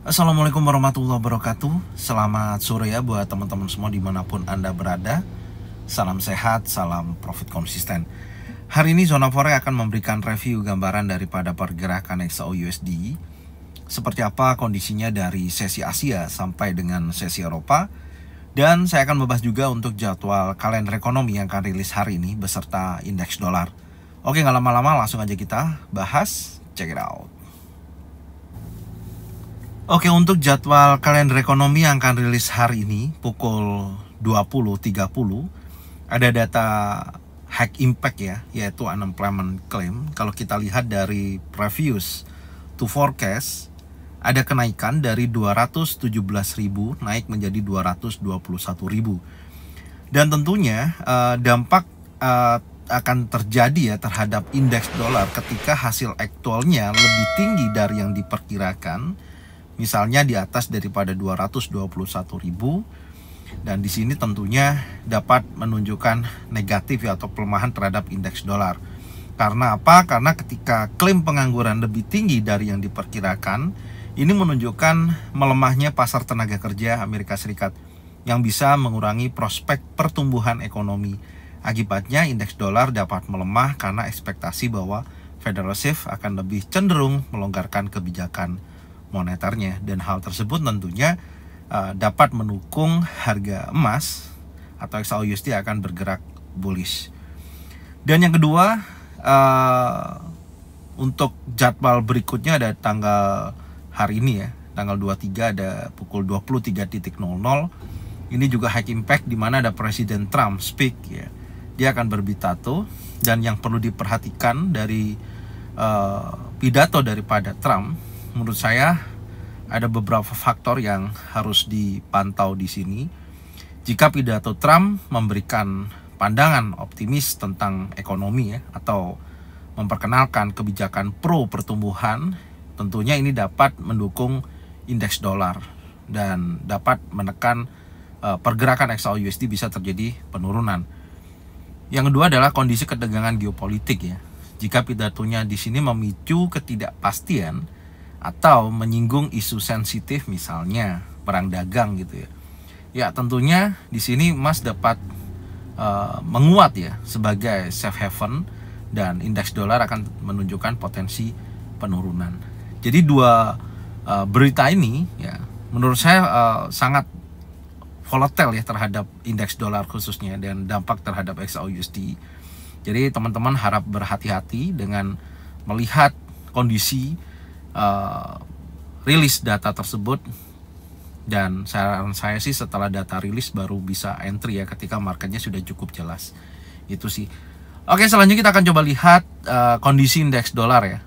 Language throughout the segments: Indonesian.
Assalamualaikum warahmatullahi wabarakatuh. Selamat sore ya buat teman-teman semua dimanapun Anda berada. Salam sehat, salam profit konsisten. Hari ini Zona Forex akan memberikan review gambaran daripada pergerakan XAU-USD, seperti apa kondisinya dari sesi Asia sampai dengan sesi Eropa. Dan saya akan membahas juga untuk jadwal kalender ekonomi yang akan rilis hari ini beserta indeks dolar. Oke, nggak lama-lama langsung aja kita bahas. Check it out. Oke, untuk jadwal kalender ekonomi yang akan rilis hari ini pukul 20.30 ada data high impact ya, yaitu unemployment claim. Kalau kita lihat dari previous to forecast, ada kenaikan dari 217.000 naik menjadi 221.000. Dan tentunya dampak akan terjadi ya terhadap indeks dolar ketika hasil aktualnya lebih tinggi dari yang diperkirakan. Misalnya di atas daripada 221.000, dan di sini tentunya dapat menunjukkan negatif ya, atau pelemahan terhadap indeks dolar. Karena apa? Karena ketika klaim pengangguran lebih tinggi dari yang diperkirakan, ini menunjukkan melemahnya pasar tenaga kerja Amerika Serikat yang bisa mengurangi prospek pertumbuhan ekonomi. Akibatnya indeks dolar dapat melemah karena ekspektasi bahwa Federal Reserve akan lebih cenderung melonggarkan kebijakan moneternya, dan hal tersebut tentunya dapat mendukung harga emas atau XAU-USD akan bergerak bullish. Dan yang kedua, untuk jadwal berikutnya ada tanggal hari ini ya, tanggal 23 ada pukul 23.00. Ini juga high impact di mana ada Presiden Trump speak ya. Dia akan berpidato, dan yang perlu diperhatikan dari pidato daripada Trump, menurut saya ada beberapa faktor yang harus dipantau di sini. Jika pidato Trump memberikan pandangan optimis tentang ekonomi ya, atau memperkenalkan kebijakan pro pertumbuhan, tentunya ini dapat mendukung indeks dolar dan dapat menekan pergerakan XAU-USD bisa terjadi penurunan. Yang kedua adalah kondisi ketegangan geopolitik ya. Jika pidatonya di sini memicu ketidakpastian atau menyinggung isu sensitif, misalnya perang dagang gitu ya. Ya tentunya di sini emas dapat menguat ya sebagai safe haven, dan indeks dolar akan menunjukkan potensi penurunan. Jadi dua berita ini ya menurut saya sangat volatile ya terhadap indeks dolar khususnya, dan dampak terhadap XAU-USD. Jadi teman-teman harap berhati-hati dengan melihat kondisi rilis data tersebut, dan saran saya sih setelah data rilis baru bisa entry ya ketika marketnya sudah cukup jelas. Itu sih. Oke, selanjutnya kita akan coba lihat kondisi indeks dolar ya,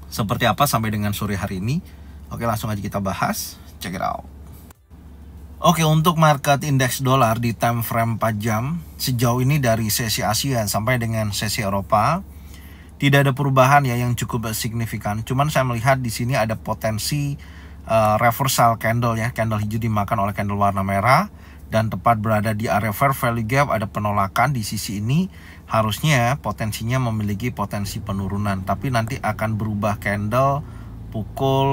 seperti apa sampai dengan sore hari ini. Oke, langsung aja kita bahas. Check it out. Oke, untuk market indeks dolar di time frame 4 jam sejauh ini dari sesi Asia sampai dengan sesi Eropa tidak ada perubahan ya yang cukup signifikan. Cuman saya melihat di sini ada potensi reversal candle ya, candle hijau dimakan oleh candle warna merah, dan tepat berada di area fair value gap. Ada penolakan di sisi ini, harusnya potensinya memiliki potensi penurunan, tapi nanti akan berubah candle pukul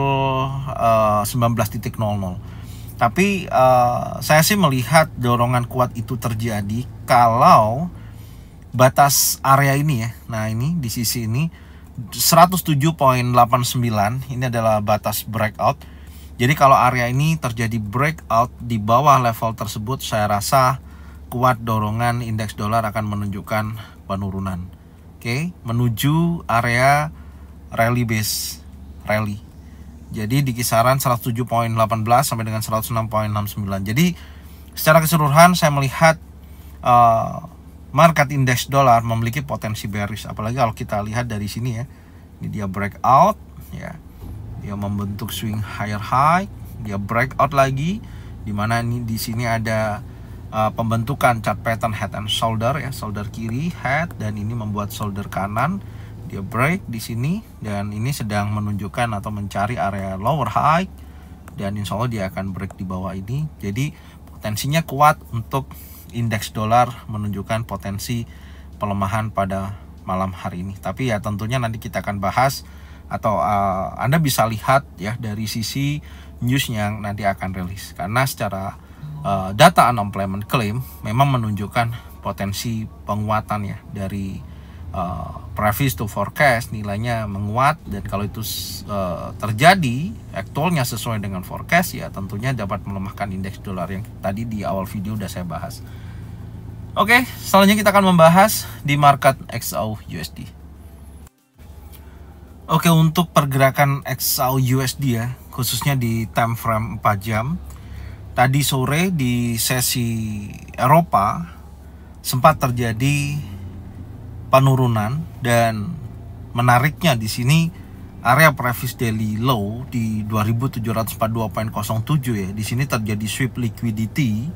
19.00. Tapi saya sih melihat dorongan kuat itu terjadi kalau batas area ini ya. Nah, ini di sisi ini 107.89 ini adalah batas breakout. Jadi kalau area ini terjadi breakout di bawah level tersebut, saya rasa kuat dorongan indeks dolar akan menunjukkan penurunan. Oke, menuju area rally base rally. Jadi di kisaran 107.18 sampai dengan 106.69. Jadi secara keseluruhan saya melihat market indeks dolar memiliki potensi bearish, apalagi kalau kita lihat dari sini ya. Ini dia breakout ya. Dia membentuk swing higher high, dia breakout lagi, dimana ini di sini ada pembentukan chart pattern head and shoulder ya, shoulder kiri head, dan ini membuat shoulder kanan. Dia break di sini, dan ini sedang menunjukkan atau mencari area lower high, dan insya Allah dia akan break di bawah ini. Jadi potensinya kuat untuk indeks dolar menunjukkan potensi pelemahan pada malam hari ini. Tapi ya tentunya nanti kita akan bahas atau Anda bisa lihat ya dari sisi news yang nanti akan rilis, karena secara data unemployment claim memang menunjukkan potensi penguatan ya dari previous to forecast, nilainya menguat, dan kalau itu terjadi aktualnya sesuai dengan forecast ya tentunya dapat melemahkan indeks dolar yang tadi di awal video udah saya bahas. Oke, selanjutnya kita akan membahas di market XAU/USD. Oke, untuk pergerakan XAU/USD ya, khususnya di time frame 4 jam. Tadi sore di sesi Eropa sempat terjadi penurunan, dan menariknya di sini area previous daily low di 2742.07 ya. Di sini terjadi sweep liquidity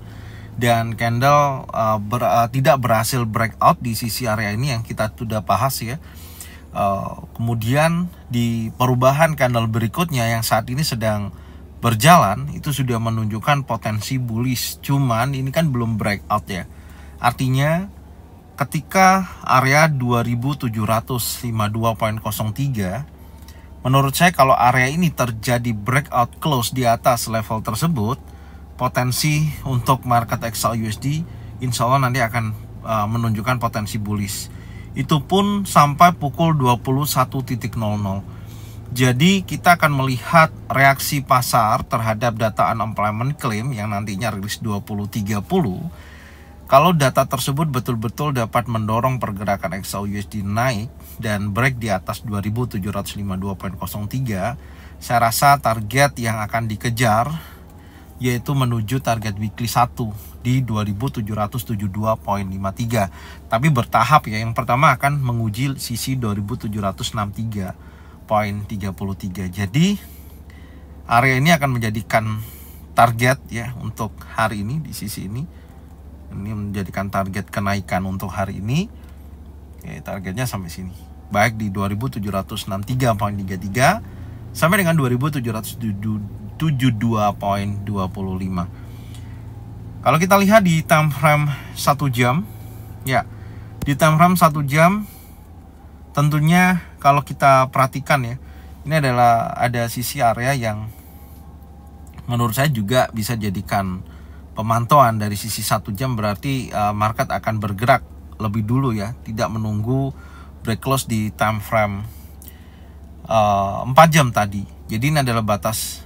dan candle tidak berhasil breakout di sisi area ini yang kita sudah bahas ya. Kemudian di perubahan candle berikutnya yang saat ini sedang berjalan itu sudah menunjukkan potensi bullish, cuman ini kan belum breakout ya. Artinya ketika area 2752.03, menurut saya kalau area ini terjadi breakout close di atas level tersebut, potensi untuk market XAU/USD insya Allah nanti akan menunjukkan potensi bullish. Itu pun sampai pukul 21.00. Jadi kita akan melihat reaksi pasar terhadap data unemployment claim yang nantinya rilis 20.30. Kalau data tersebut betul-betul dapat mendorong pergerakan XAU/USD naik dan break di atas 2752.03, saya rasa target yang akan dikejar yaitu menuju target weekly 1 di 2772.53. Tapi bertahap ya. Yang pertama akan menguji sisi 2763.33. Jadi area ini akan menjadikan target ya untuk hari ini di sisi ini. Ini menjadikan target kenaikan untuk hari ini. Oke, targetnya sampai sini. Baik di 2763.33 sampai dengan 2772.25. Kalau kita lihat di time frame 1 jam ya, di time frame 1 jam tentunya kalau kita perhatikan ya, ini adalah ada sisi area yang menurut saya juga bisa jadikan pemantauan dari sisi 1 jam. Berarti market akan bergerak lebih dulu ya, tidak menunggu break close di time frame 4 jam tadi. Jadi ini adalah batas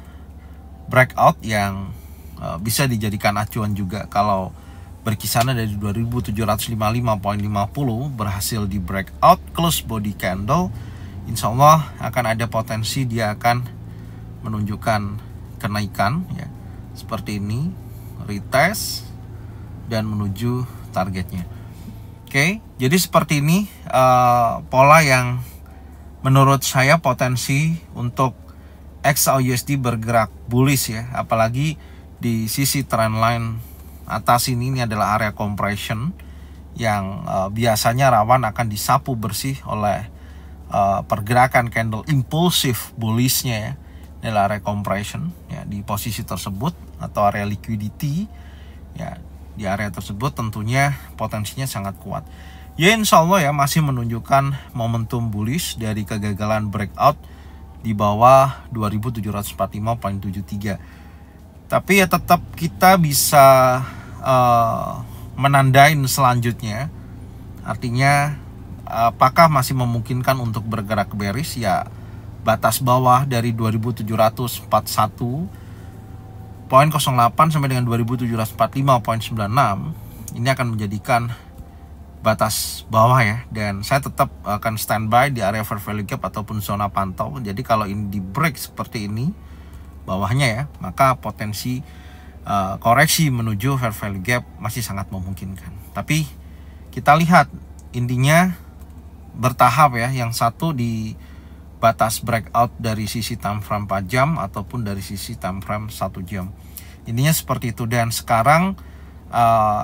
breakout yang bisa dijadikan acuan juga. Kalau berkisarnya dari 2755.50 berhasil di breakout close body candle, insya Allah akan ada potensi dia akan menunjukkan kenaikan ya, seperti ini, retest dan menuju targetnya. Oke, jadi seperti ini pola yang menurut saya potensi untuk XAU/USD bergerak bullish ya, apalagi di sisi trendline atas ini adalah area compression yang biasanya rawan akan disapu bersih oleh pergerakan candle impulsif bullishnya ya. Ini adalah area compression ya, di posisi tersebut atau area liquidity ya, di area tersebut tentunya potensinya sangat kuat ya. Insya Allah ya masih menunjukkan momentum bullish dari kegagalan breakout di bawah 2745.73. Tapi ya tetap kita bisa menandain selanjutnya. Artinya apakah masih memungkinkan untuk bergerak bearish ya, batas bawah dari 2741.08 sampai dengan 2745.96 ini akan menjadikan batas bawah ya, dan saya tetap akan standby di area fair value gap ataupun zona pantau. Jadi kalau ini di break seperti ini bawahnya ya, maka potensi koreksi menuju fair value gap masih sangat memungkinkan. Tapi kita lihat intinya bertahap ya, yang satu di batas breakout dari sisi time frame 4 jam ataupun dari sisi time frame 1 jam. Intinya seperti itu, dan sekarang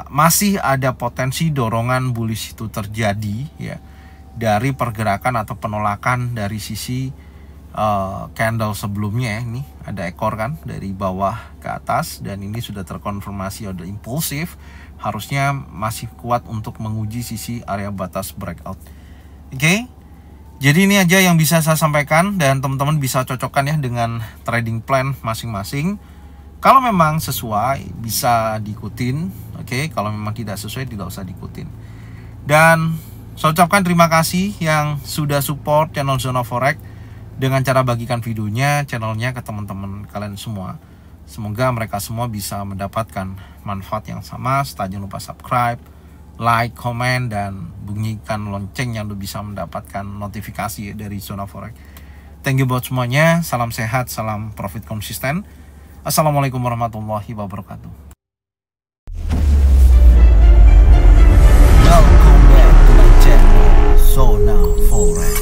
masih ada potensi dorongan bullish itu terjadi ya, dari pergerakan atau penolakan dari sisi candle sebelumnya. Ini ada ekor kan dari bawah ke atas, dan ini sudah terkonfirmasi ada impulsif, harusnya masih kuat untuk menguji sisi area batas breakout. Oke, Jadi ini aja yang bisa saya sampaikan, dan teman-teman bisa cocokkan ya dengan trading plan masing-masing. Kalau memang sesuai bisa diikutin, oke. Kalau memang tidak sesuai tidak usah diikutin. Dan saya ucapkan terima kasih yang sudah support channel Zona Forex dengan cara bagikan videonya, channelnya ke teman-teman kalian semua. Semoga mereka semua bisa mendapatkan manfaat yang sama. Jangan lupa subscribe, like, komen, dan bunyikan loncengnya untuk bisa mendapatkan notifikasi dari Zona Forex. Thank you buat semuanya. Salam sehat, salam profit konsisten. Assalamualaikum warahmatullahi wabarakatuh. Welcome back to my channel Zona Forex.